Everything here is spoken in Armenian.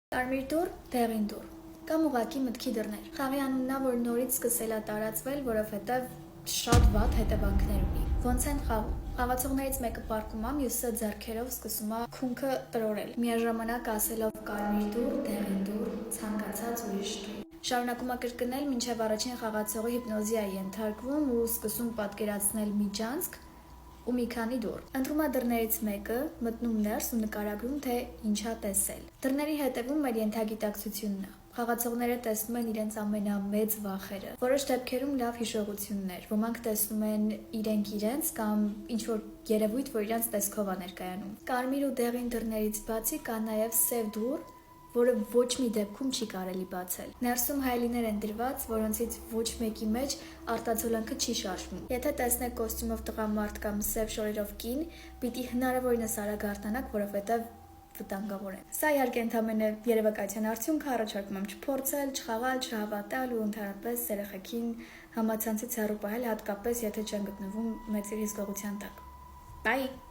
Կարմիր դուռ, դեղին դուռ կամ ուղղակի մտքի դռներ։ Խաղի անունն է, որ նորից սկսել է տարածվել, որովհետև շատ վատ հետևանքներ ունի։ Ոնց են խաղում։ Խաղացողներից մեկը պառկում է, մյուսը ձեռքերով սկսում է քունքը տրորել, միաժամանակ ասելով կարմիր դուռ, դեղին դուռ, ցանկացած ուրիշ տուն։ Շարունակում է կրկնել, մինչև առաջին խաղացողը հիպնոզի է ենթարկվում ու սկսում պատկերացնել միջանցք ու մի քանի դուռ։ Ընտրում է դռներից մեկը, մտնում ներս ու նկարագրում, թե ինչ է տեսել։ Դռների հետևում մեր ենթագիտակցությունն է։ Խաղացողները տեսնում են իրենց ամենամեծ վախերը։ Որոշ դեպքերում լավ հիշողություններ, ոմանք տեսնում են իրենց կամ ինչ-որ երևույթ, որ իրենց տեսքով է ներկայանում։ Կարմիր ու դեղին դռներից բացի կա նաև սև դուռ, որը ոչ մի դեպքում չի կարելի բացել։ Ներսում հայելիներ են դրված, որոնցից ոչ մեկի մեջ արտացոլանքը չի շարժվում։ Եթե տեսնեք կոստյումով տղամարդ կամ սև շորերով կին, պիտի հնարավորինս արագ արտանաք, որովհետև վտանգավոր են։ Սա իհարկե ընդամենը երևակայության արդյունք է, առաջարկում եմ չփորձել, չխաղալ, չհավատալ ու ընդհանրապես երեխեքին համացանցից հեռու պահել, հատկապես եթե չեն գտնվում մեծ հսկողության տակ։ Բայ։